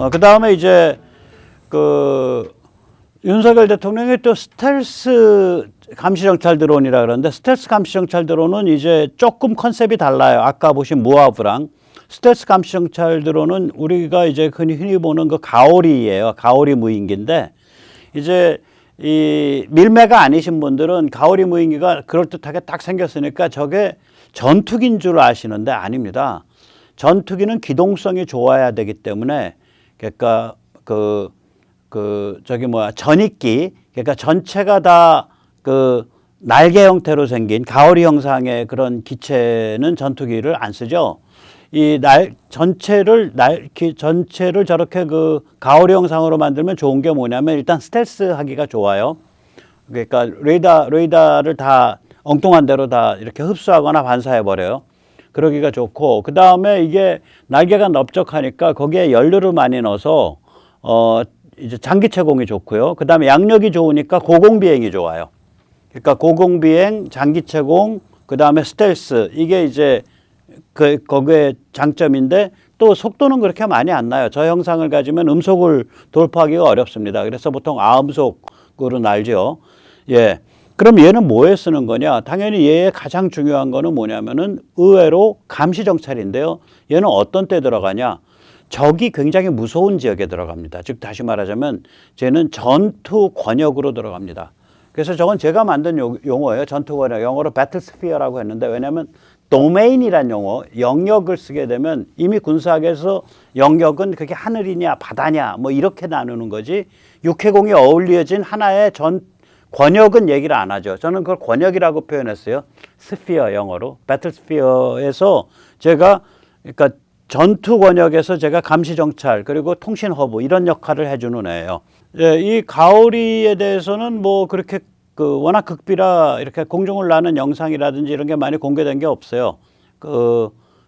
그 다음에 이제 그 윤석열 대통령이 또 스텔스 감시정찰 드론이라 그러는데, 스텔스 감시정찰 드론은 이제 조금 컨셉이 달라요. 아까 보신 무아브랑. 스텔스 감시정찰 드론은 우리가 이제 흔히 보는 그 가오리예요. 가오리 무인기인데, 이제 이 밀매가 아니신 분들은 가오리 무인기가 그럴듯하게 딱 생겼으니까 저게 전투기인 줄 아시는데 아닙니다. 전투기는 기동성이 좋아야 되기 때문에, 그러니까 전익기, 그러니까 전체가 다 그 날개 형태로 생긴 가오리 형상의 그런 기체는 전투기를 안 쓰죠. 이 전체를 저렇게 그 가오리 형상으로 만들면 좋은 게 뭐냐면, 일단 스텔스 하기가 좋아요. 그러니까 레이더를 다 엉뚱한 대로 다 이렇게 흡수하거나 반사해 버려요. 그러기가 좋고, 그 다음에 이게 날개가 넓적하니까 거기에 연료를 많이 넣어서 이제 장기 채공이 좋고요. 그 다음에 양력이 좋으니까 고공비행이 좋아요. 그러니까 고공비행, 장기 채공, 그 다음에 스텔스, 이게 이제 거기에 장점인데, 또 속도는 그렇게 많이 안 나요. 저 형상을 가지면 음속을 돌파하기가 어렵습니다. 그래서 보통 아음속으로 날죠. 예. 그럼 얘는 뭐에 쓰는 거냐? 당연히 얘의 가장 중요한 거는 뭐냐면은 의외로 감시 정찰인데요. 얘는 어떤 때 들어가냐? 적이 굉장히 무서운 지역에 들어갑니다. 즉 다시 말하자면 쟤는 전투 권역으로 들어갑니다. 그래서 저건 제가 만든 용어예요. 전투 권역. 영어로 배틀스피어라고 했는데, 왜냐하면 도메인이란 용어, 영역을 쓰게 되면 이미 군사학에서 영역은 그게 하늘이냐 바다냐 뭐 이렇게 나누는 거지, 육해공이 어울려진 하나의 권역은 얘기를 안 하죠. 저는 그걸 권역이라고 표현했어요. 스피어, 영어로. 배틀스피어에서 제가, 그러니까 전투 권역에서 제가 감시 정찰 그리고 통신 허브 이런 역할을 해주는 애예요. 예, 이 가오리에 대해서는 뭐 그렇게 워낙 극비라 이렇게 공중을 나는 영상이라든지 이런 게 많이 공개된 게 없어요.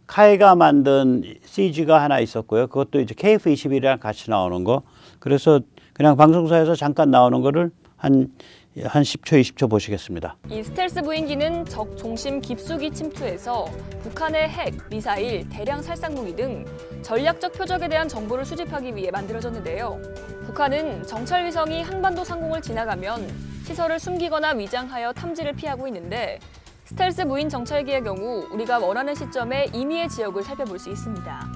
카이가 만든 CG가 하나 있었고요. 그것도 이제 KF-21이랑 같이 나오는 거. 그래서 그냥 방송사에서 잠깐 나오는 거를 한 10초, 20초 보시겠습니다. 이 스텔스 무인기는 적 중심 깊숙이 침투해서 북한의 핵, 미사일, 대량 살상 무기 등 전략적 표적에 대한 정보를 수집하기 위해 만들어졌는데요. 북한은 정찰 위성이 한반도 상공을 지나가면 시설을 숨기거나 위장하여 탐지를 피하고 있는데, 스텔스 무인 정찰기의 경우 우리가 원하는 시점에 임의의 지역을 살펴볼 수 있습니다.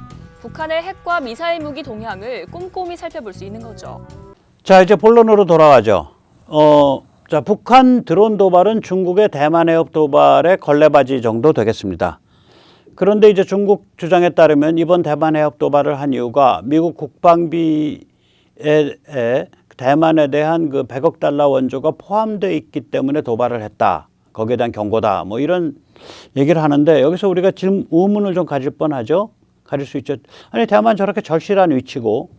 북한의 핵과 미사일 무기 동향을 꼼꼼히 살펴볼 수 있는 거죠. 자, 이제 본론으로 돌아가죠. 자, 북한 드론 도발은 중국의 대만 해협 도발의 걸레바지 정도 되겠습니다. 그런데 이제 중국 주장에 따르면 이번 대만 해협 도발을 한 이유가 미국 국방비에 대만에 대한 그 100억 달러 원조가 포함되어 있기 때문에 도발을 했다. 거기에 대한 경고다. 뭐 이런 얘기를 하는데, 여기서 우리가 지금 의문을 좀 가질 뻔하죠. 가질 수 있죠. 아니, 대만 저렇게 절실한 위치고,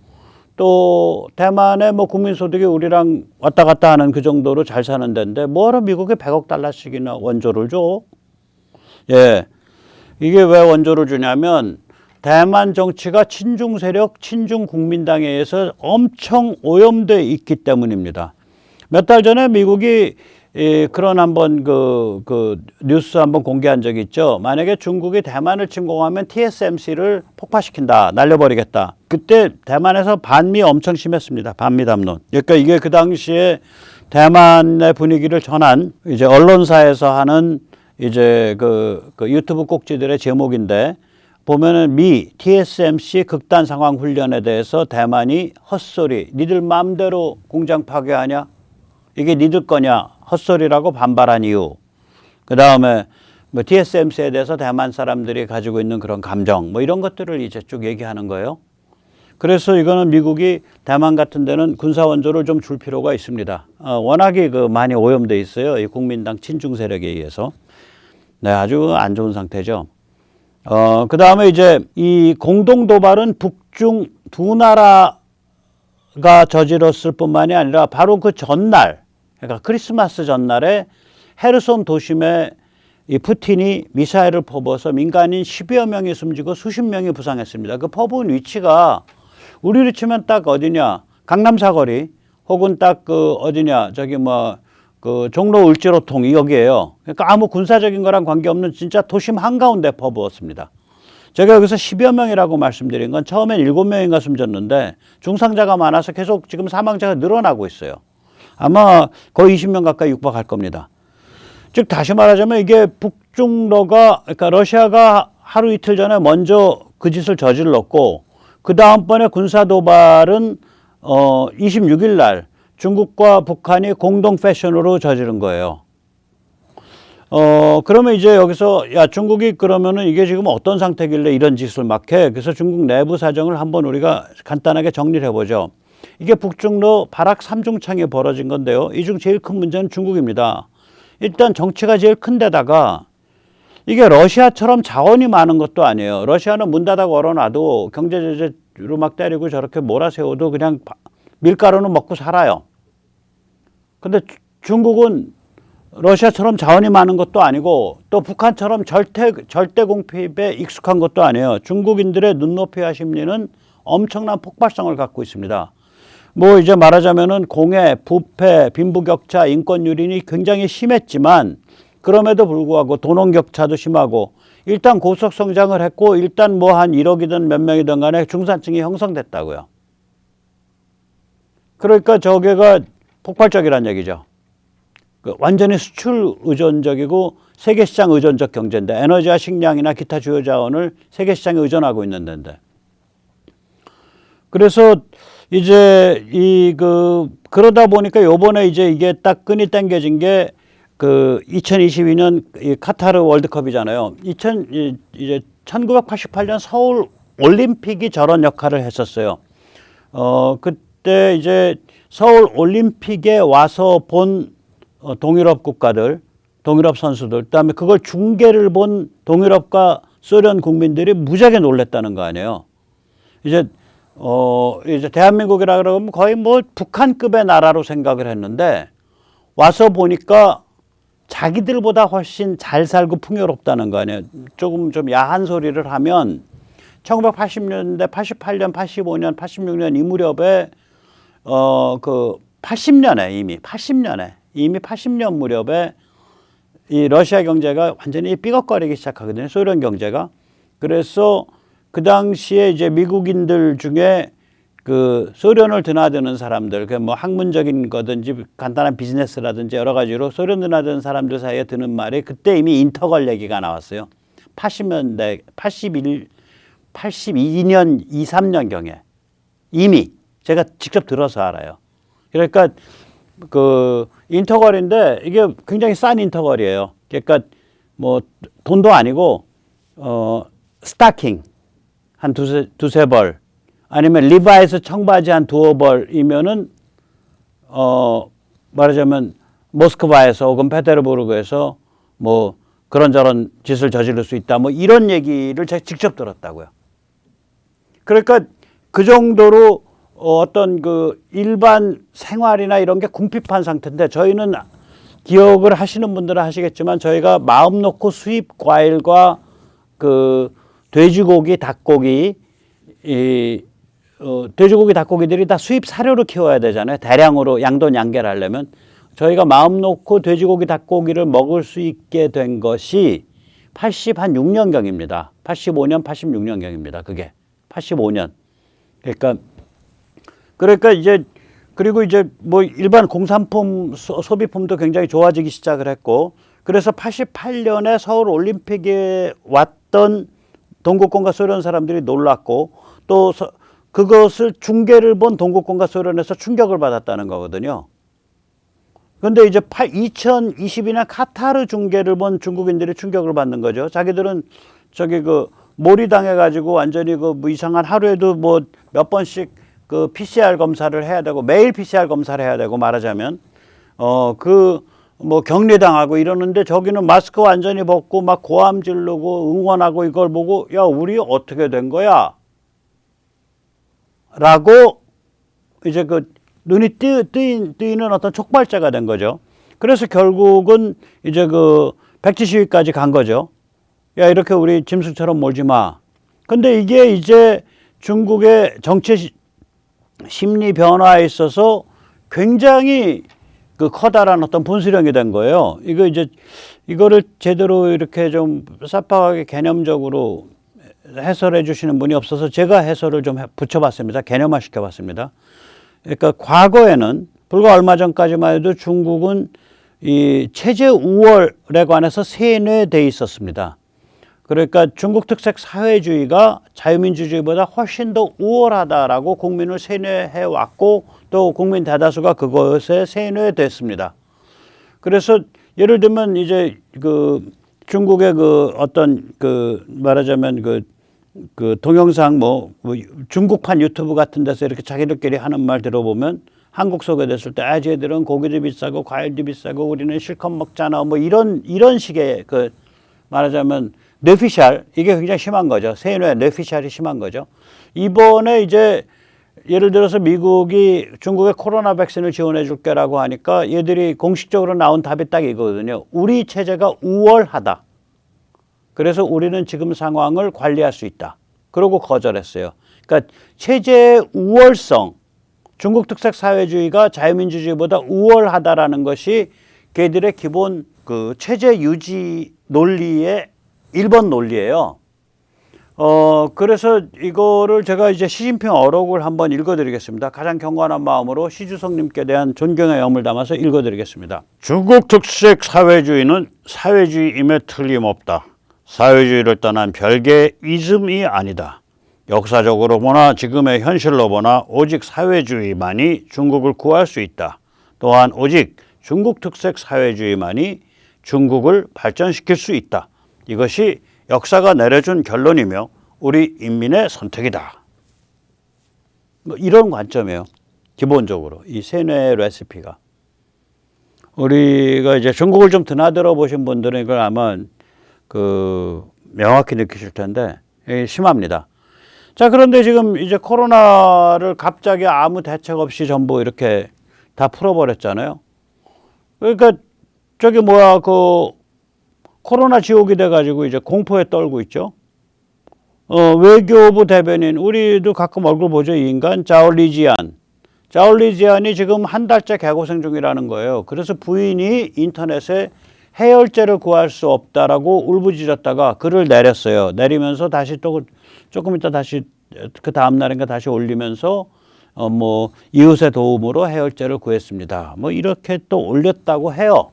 또 대만의 뭐 국민소득이 우리랑 왔다 갔다 하는 그 정도로 잘 사는 데인데 뭐하러 미국에 100억 달러씩이나 원조를 줘? 예, 이게 왜 원조를 주냐면, 대만 정치가 친중 세력, 친중 국민당에 의해서 엄청 오염돼 있기 때문입니다. 몇 달 전에 미국이 그런 한번 그 뉴스 한번 공개한 적이 있죠. 만약에 중국이 대만을 침공하면 TSMC를 폭파시킨다, 날려버리겠다. 그때 대만에서 반미 엄청 심했습니다. 반미 담론. 그러니까 이게 그 당시에 대만의 분위기를 전한 이제 언론사에서 하는 이제 그 유튜브 꼭지들의 제목인데, 보면은 TSMC 극단 상황 훈련에 대해서 대만이 헛소리, 니들 마음대로 공장 파괴하냐? 이게 니들 거냐? 헛소리라고 반발한 이유. 그 다음에 뭐 TSMC에 대해서 대만 사람들이 가지고 있는 그런 감정, 뭐 이런 것들을 이제 쭉 얘기하는 거예요. 그래서 이거는 미국이 대만 같은 데는 군사 원조를 좀 줄 필요가 있습니다. 워낙에 많이 오염돼 있어요. 이 국민당 친중 세력에 의해서. 네, 아주 안 좋은 상태죠. 그 다음에 이제 이 공동 도발은 북중 두 나라가 저질렀을 뿐만이 아니라 바로 그 전날, 그러니까 크리스마스 전날에 헤르손 도심에 이 푸틴이 미사일을 퍼부어서 민간인 10여 명이 숨지고 수십 명이 부상했습니다. 그 퍼부은 위치가 우리로 치면 딱 어디냐, 강남 사거리, 혹은 딱 어디냐, 종로 을지로통 여기에요. 그러니까 아무 군사적인 거랑 관계없는 진짜 도심 한가운데 퍼부었습니다. 제가 여기서 10여 명이라고 말씀드린 건 처음엔 7명인가 숨졌는데 중상자가 많아서 계속 지금 사망자가 늘어나고 있어요. 아마 거의 20명 가까이 육박할 겁니다. 즉 다시 말하자면 이게 북중러가 그러니까 러시아가 하루 이틀 전에 먼저 그 짓을 저질렀고 그 다음번에 군사 도발은 26일 날 중국과 북한이 공동 패션으로 저지른 거예요. 그러면 이제 여기서 야 중국이 그러면은 이게 지금 어떤 상태길래 이런 짓을 막 해. 그래서 중국 내부 사정을 한번 우리가 간단하게 정리를 해보죠. 이게 북중러 발악 삼중창이 벌어진 건데요. 이 중 제일 큰 문제는 중국입니다. 일단 정치가 제일 큰 데다가 이게 러시아처럼 자원이 많은 것도 아니에요. 러시아는 문 닫아 걸어놔도 경제 제재로 막 때리고 저렇게 몰아세워도 그냥 밀가루는 먹고 살아요. 근데 중국은 러시아처럼 자원이 많은 것도 아니고 또 북한처럼 절대 공핍에 익숙한 것도 아니에요. 중국인들의 눈높이와 심리는 엄청난 폭발성을 갖고 있습니다. 뭐 이제 말하자면은 공해, 부패, 빈부격차, 인권 유린이 굉장히 심했지만 그럼에도 불구하고 돈원격차도 심하고 일단 고속 성장을 했고 일단 뭐 한 1억이든 몇 명이든 간에 중산층이 형성됐다고요. 그러니까 저게가 폭발적이란 얘기죠. 완전히 수출 의존적이고 세계 시장 의존적 경제인데 에너지와 식량이나 기타 주요 자원을 세계 시장에 의존하고 있는 데인데. 그래서 이제 그러다 보니까 요번에 이제 이게 딱 끈이 당겨진 게 2022년 카타르 월드컵이잖아요. 이제 1988년 서울 올림픽이 저런 역할을 했었어요. 그때 이제 서울 올림픽에 와서 본 동유럽 국가들, 동유럽 선수들, 그다음에 그걸 중계를 본 동유럽과 소련 국민들이 무지하게 놀랬다는 거 아니에요. 이제 대한민국이라 그러면 거의 뭐 북한급의 나라로 생각을 했는데 와서 보니까 자기들보다 훨씬 잘 살고 풍요롭다는 거 아니에요. 조금 좀 야한 소리를 하면 1980년대, 88년, 85년, 86년 이 무렵에 80년에 이미 80년 무렵에 이 러시아 경제가 완전히 삐걱거리기 시작하거든요. 소련 경제가. 그래서 그 당시에 이제 미국인들 중에 그 소련을 드나드는 사람들, 그 뭐 학문적인 거든지 간단한 비즈니스라든지 여러 가지로 소련 드나드는 사람들 사이에 드는 말이 그때 이미 인터걸 얘기가 나왔어요. 80년대, 82년, 23년 경에 이미 제가 직접 들어서 알아요. 그러니까 인터걸인데 이게 굉장히 싼 인터걸이에요. 그러니까 뭐 돈도 아니고 스타킹 한 두세 벌 아니면 리바이스 청바지 한 두어 벌이면은 말하자면 모스크바에서 혹은 페테르부르크에서 뭐 그런저런 짓을 저지를 수 있다. 뭐 이런 얘기를 제가 직접 들었다고요. 그러니까 그 정도로 어떤 그 일반 생활이나 이런 게 궁핍한 상태인데 저희는 기억을 하시는 분들은 하시겠지만 저희가 마음 놓고 수입 과일과 그 돼지고기, 닭고기, 돼지고기, 닭고기들이 다 수입 사료로 키워야 되잖아요. 대량으로 양돈 양계를 하려면 저희가 마음 놓고 돼지고기, 닭고기를 먹을 수 있게 된 것이 86년경입니다. 85년, 86년경입니다. 그게 85년. 그러니까 이제 그리고 이제 뭐 일반 공산품 소비품도 굉장히 좋아지기 시작을 했고 그래서 88년에 서울 올림픽에 왔던 동구권과 소련 사람들이 놀랐고 또 그것을 중계를 본 동구권과 소련에서 충격을 받았다는 거거든요. 그런데 이제 2022년 카타르 중계를 본 중국인들이 충격을 받는 거죠. 자기들은 저기 몰이 당해가지고 완전히 뭐 이상한 하루에도 뭐 몇 번씩 그 PCR 검사를 해야 되고 매일 PCR 검사를 해야 되고 말하자면 뭐 격리당하고 이러는데 저기는 마스크 완전히 벗고 막 고함 지르고 응원하고 이걸 보고 야 우리 어떻게 된 거야? 라고 이제 눈이 뜨이는 어떤 촉발제가 된 거죠. 그래서 결국은 이제 백지 시위까지 간 거죠. 야 이렇게 우리 짐승처럼 몰지 마. 근데 이게 이제 중국의 정치 심리 변화에 있어서 굉장히 커다란 어떤 분수령이 된 거예요. 이거를 제대로 이렇게 좀 쌈박하게 개념적으로 해설해 주시는 분이 없어서 제가 해설을 좀 붙여봤습니다. 개념화 시켜봤습니다. 그러니까 과거에는 불과 얼마 전까지만 해도 중국은 이 체제 우월에 관해서 세뇌돼 있었습니다. 그러니까 중국 특색 사회주의가 자유민주주의보다 훨씬 더 우월하다라고 국민을 세뇌해 왔고 또 국민 대다수가 그것에 세뇌됐습니다. 그래서 예를 들면 이제 그 중국의 그 어떤 그 말하자면 그 동영상 뭐 중국판 유튜브 같은 데서 이렇게 자기들끼리 하는 말 들어보면 한국 소개됐을 때 아, 쟤들은 고기도 비싸고 과일도 비싸고 우리는 실컷 먹잖아 뭐 이런 식의 그 말하자면 뇌피셜 이게 굉장히 심한 거죠. 세뇌 뇌피셜이 심한 거죠. 이번에 이제 예를 들어서 미국이 중국에 코로나 백신을 지원해 줄게라고 하니까 얘들이 공식적으로 나온 답이 딱 이거거든요. 우리 체제가 우월하다. 그래서 우리는 지금 상황을 관리할 수 있다. 그러고 거절했어요. 그러니까 체제의 우월성, 중국 특색 사회주의가 자유민주주의보다 우월하다라는 것이 걔들의 기본 그 체제 유지 논리의 1번 논리예요. 그래서 이거를 제가 이제 시진핑 어록을 한번 읽어드리겠습니다. 가장 경건한 마음으로 시주석님께 대한 존경의 염을 담아서 읽어드리겠습니다. 중국 특색 사회주의는 사회주의임에 틀림없다. 사회주의를 떠난 별개의 이즘이 아니다. 역사적으로 보나 지금의 현실로 보나 오직 사회주의만이 중국을 구할 수 있다. 또한 오직 중국 특색 사회주의만이 중국을 발전시킬 수 있다. 이것이 역사가 내려준 결론이며 우리 인민의 선택이다. 뭐 이런 관점이에요. 기본적으로 이 세뇌의 레시피가. 우리가 이제 중국을 좀 드나들어 보신 분들은 이걸 아마 그 명확히 느끼실 텐데 심합니다. 자, 그런데 지금 이제 코로나를 갑자기 아무 대책 없이 전부 이렇게 다 풀어버렸잖아요. 그러니까 저기 뭐야 그 코로나 지옥이 돼가지고 이제 공포에 떨고 있죠. 외교부 대변인 우리도 가끔 얼굴 보죠. 이 인간 자올리지안이 지금 한 달째 개고생 중이라는 거예요. 그래서 부인이 인터넷에 해열제를 구할 수 없다라고 울부짖었다가 글을 내렸어요. 내리면서 다시 또 조금 있다 다시 그 다음 날인가 다시 올리면서 뭐 이웃의 도움으로 해열제를 구했습니다. 뭐 이렇게 또 올렸다고 해요.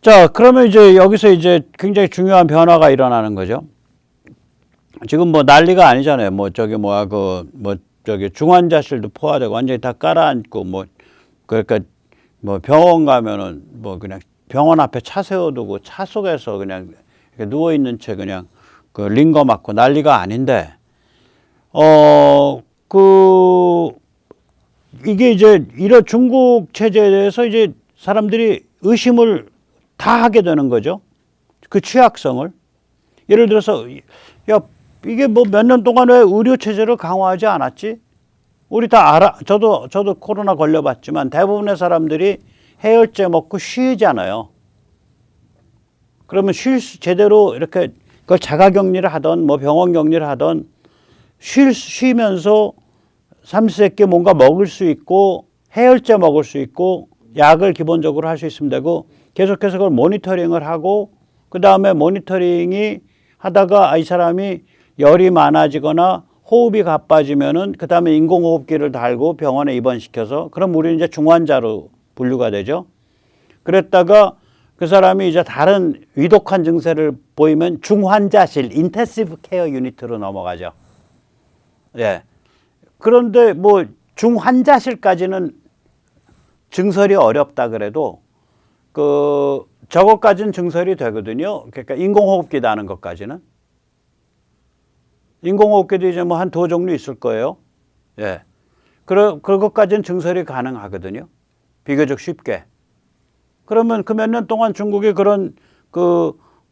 자, 그러면 이제 여기서 이제 굉장히 중요한 변화가 일어나는 거죠. 지금 뭐 난리가 아니잖아요. 뭐 저기 뭐야 뭐 저기 중환자실도 포화되고 완전히 다 깔아앉고 뭐 그러니까 뭐 병원 가면은 뭐 그냥 병원 앞에 차 세워두고 차 속에서 그냥 이렇게 누워 있는 채 그냥 그 링거 맞고 난리가 아닌데 이게 이제 이런 중국 체제에 대해서 이제 사람들이 의심을 다 하게 되는 거죠. 그 취약성을. 예를 들어서 야 이게 뭐 몇 년 동안 왜 의료 체제를 강화하지 않았지? 우리 다 알아. 저도 코로나 걸려봤지만 대부분의 사람들이 해열제 먹고 쉬잖아요. 그러면 제대로 이렇게 그걸 자가격리를 하던 뭐 병원 격리를 하던 쉬면서 삼시세끼 뭔가 먹을 수 있고 해열제 먹을 수 있고 약을 기본적으로 할 수 있으면 되고 계속해서 그걸 모니터링을 하고 그 다음에 모니터링이 하다가 이 사람이 열이 많아지거나 호흡이 가빠지면은 그 다음에 인공호흡기를 달고 병원에 입원시켜서 그럼 우리는 이제 중환자로 분류가 되죠. 그랬다가 그 사람이 이제 다른 위독한 증세를 보이면 중환자실, 인텐시브 케어 유니트로 넘어가죠. 예. 그런데 뭐 중환자실까지는 증설이 어렵다 그래도 저것까지는 증설이 되거든요. 그러니까 인공호흡기 다는 것까지는. 인공호흡기도 이제 뭐 한 2종류 있을 거예요. 예. 그것까지는 증설이 가능하거든요. 비교적 쉽게. 그러면 그 몇 년 동안 중국이 그런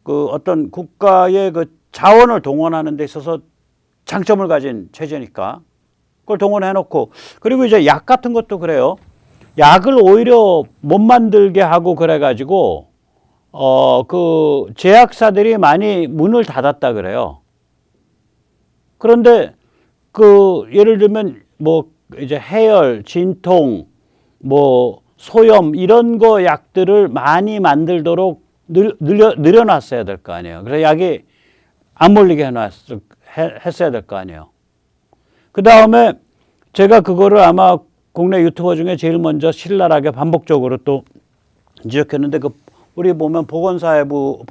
어떤 국가의 그 자원을 동원하는 데 있어서 장점을 가진 체제니까 그걸 동원해 놓고 그리고 이제 약 같은 것도 그래요. 약을 오히려 못 만들게 하고 그래가지고 그 제약사들이 많이 문을 닫았다 그래요. 그런데 예를 들면 뭐 이제 해열, 진통, 뭐 소염 이런 거 약들을 많이 만들도록 늘려놨어야 될 거 아니에요. 그래서 약이 안 몰리게 했어야 될 거 아니에요. 그 다음에 제가 그거를 아마 국내 유튜버 중에 제일 먼저 신랄하게 반복적으로 또 지적했는데 우리 보면 보건사회부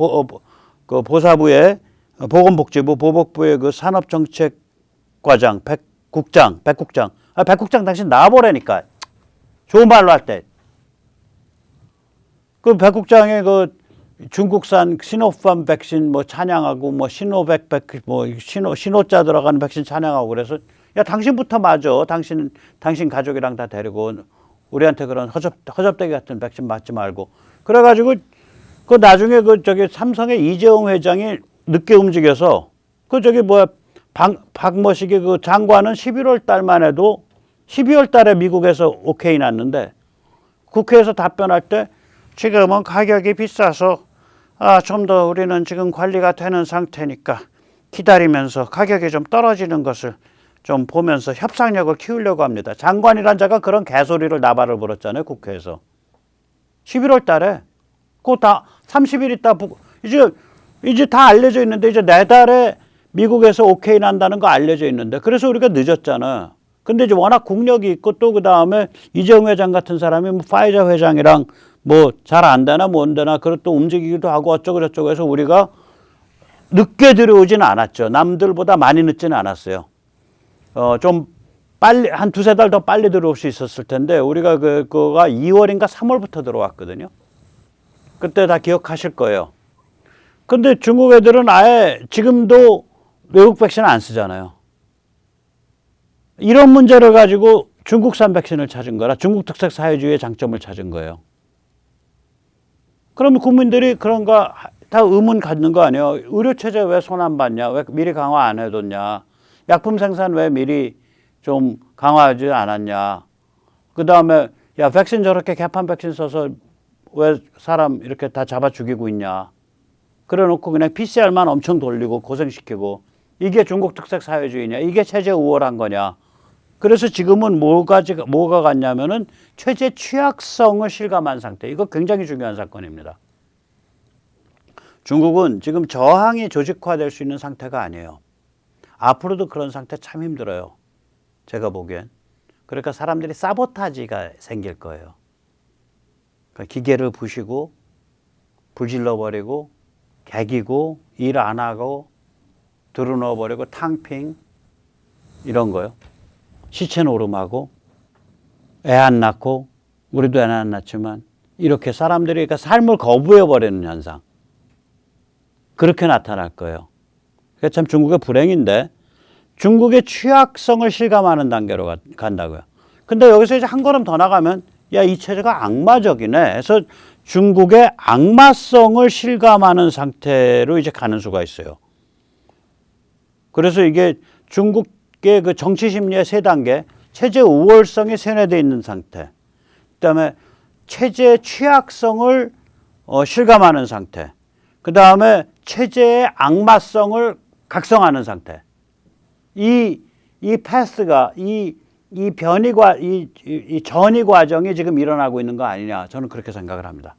그 보사부의 보건복지부 보복부의 그 산업정책과장 백국장 백국장 당신 나와보라니까 좋은 말로 할 때 그 백국장의 그 중국산 시노팜 백신 뭐 찬양하고 뭐 시노백 백신 뭐 신호자 들어가는 백신 찬양하고 그래서 야 당신부터 맞아. 당신 가족이랑 다 데리고 우리한테 그런 허접대기 같은 백신 맞지 말고. 그래가지고 그 나중에 그 저기 삼성의 이재용 회장이 늦게 움직여서 그 저기 뭐야 박머식이 그 장관은 11월 달만 해도 12월 달에 미국에서 오케이 났는데 국회에서 답변할 때 지금은 가격이 비싸서 좀 더 우리는 지금 관리가 되는 상태니까 기다리면서 가격이 좀 떨어지는 것을 좀 보면서 협상력을 키우려고 합니다. 장관이란 자가 그런 개소리를 나발을 불었잖아요. 국회에서. 11월 달에. 그거 다 30일 있다. 이제 다 알려져 있는데 이제 내달에 미국에서 오케이 난다는 거 알려져 있는데 그래서 우리가 늦었잖아. 근데 이제 워낙 국력이 있고 또 그 다음에 이재용 회장 같은 사람이 뭐 파이자 회장이랑 뭐 잘 안 되나 못 되나 그걸 또 움직이기도 하고 어쩌고 저쩌고 해서 우리가 늦게 들어오지는 않았죠. 남들보다 많이 늦지는 않았어요. 좀 빨리 한 두세 달 더 빨리 들어올 수 있었을 텐데 우리가 그거가 2월인가 3월부터 들어왔거든요. 그때 다 기억하실 거예요. 근데 중국 애들은 아예 지금도 외국 백신 안 쓰잖아요. 이런 문제를 가지고 중국산 백신을 찾은 거라 중국 특색 사회주의의 장점을 찾은 거예요. 그러면 국민들이 그런 거 다 의문 갖는 거 아니에요? 의료체제 왜 손 안 봤냐? 왜 미리 강화 안 해뒀냐? 약품 생산 왜 미리 좀 강화하지 않았냐? 그 다음에 야 백신 저렇게 개판 백신 써서 왜 사람 이렇게 다 잡아 죽이고 있냐? 그래 놓고 그냥 PCR만 엄청 돌리고 고생시키고 이게 중국 특색 사회주의냐? 이게 체제 우월한 거냐? 그래서 지금은 뭐가 갔냐면은 체제 취약성을 실감한 상태. 이거 굉장히 중요한 사건입니다. 중국은 지금 저항이 조직화될 수 있는 상태가 아니에요. 앞으로도 그런 상태 참 힘들어요. 제가 보기엔. 그러니까 사람들이 사보타지가 생길 거예요. 그러니까 기계를 부시고 불질러버리고 개기고 일 안 하고 들어넣어버리고 탕핑 이런 거요. 시체 노름하고 애 안 낳고 우리도 애 안 낳지만 이렇게 사람들이 그러니까 삶을 거부해버리는 현상. 그렇게 나타날 거예요. 그게 참 중국의 불행인데 중국의 취약성을 실감하는 단계로 간다고요. 근데 여기서 이제 한 걸음 더 나가면 야, 이 체제가 악마적이네 해서 중국의 악마성을 실감하는 상태로 이제 가는 수가 있어요. 그래서 이게 중국의 그 정치 심리의 세 단계, 체제 우월성이 세뇌되어 있는 상태, 그다음에 체제의 취약성을 실감하는 상태, 그 다음에 체제의 악마성을 각성하는 상태. 이 패스가 이 전이 과정이 지금 일어나고 있는 거 아니냐 저는 그렇게 생각을 합니다.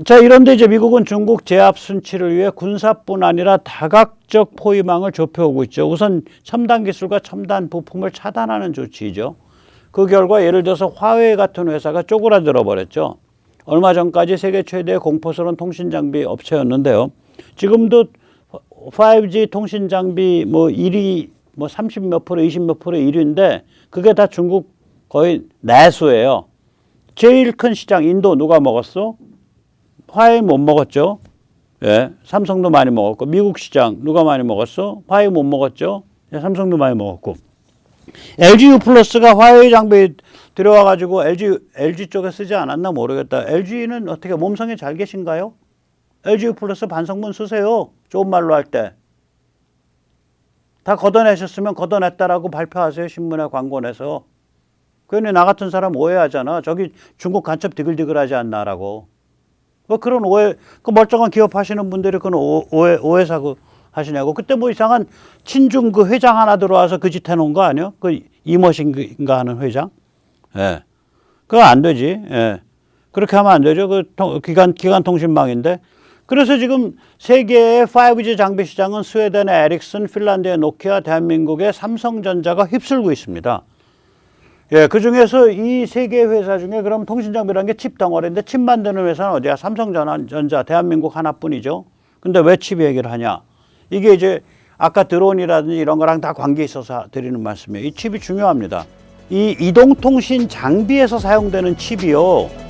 자 이런데 이제 미국은 중국 제압 순치를 위해 군사뿐 아니라 다각적 포위망을 좁혀오고 있죠. 우선 첨단 기술과 첨단 부품을 차단하는 조치이죠. 그 결과 예를 들어서 화웨이 같은 회사가 쪼그라들어 버렸죠. 얼마 전까지 세계 최대의 공포스러운 통신 장비 업체였는데요. 지금도 5G 통신 장비 뭐 1위 뭐 30 몇 프로, 20 몇 프로 1위인데 그게 다 중국 거의 내수예요. 제일 큰 시장 인도 누가 먹었어? 화웨이 못 먹었죠. 예, 삼성도 많이 먹었고 미국 시장 누가 많이 먹었어? 화웨이 못 먹었죠. 예, 삼성도 많이 먹었고 LGU 플러스가 화웨이 장비 들여와가지고 LG 쪽에 쓰지 않았나 모르겠다. LG는 어떻게 몸성이 잘 계신가요? LGU 플러스 반성문 쓰세요. 좋은 말로 할 때. 다 걷어내셨으면 걷어냈다라고 발표하세요. 신문에 광고 내서. 괜히 나 같은 사람 오해하잖아. 저기 중국 간첩 디글디글하지 않나라고. 뭐 그런 오해, 그 멀쩡한 기업 하시는 분들이 그런 오해 사고 하시냐고. 그때 뭐 이상한 친중 그 회장 하나 들어와서 그 짓 해놓은 거 아니야? 그 이머신가 하는 회장? 예. 그거 안 되지. 예. 그렇게 하면 안 되죠. 그 기간 통신망인데. 그래서 지금 세계의 5G 장비 시장은 스웨덴의 에릭슨, 핀란드의 노키아, 대한민국의 삼성전자가 휩쓸고 있습니다. 예, 그 중에서 이 세 개 회사 중에 그럼 통신장비라는 게 칩 덩어리인데 칩 만드는 회사는 어디야? 삼성전자, 대한민국 하나뿐이죠. 근데 왜 칩 얘기를 하냐? 이게 이제 아까 드론이라든지 이런 거랑 다 관계 있어서 드리는 말씀이에요. 이 칩이 중요합니다. 이 이동통신 장비에서 사용되는 칩이요.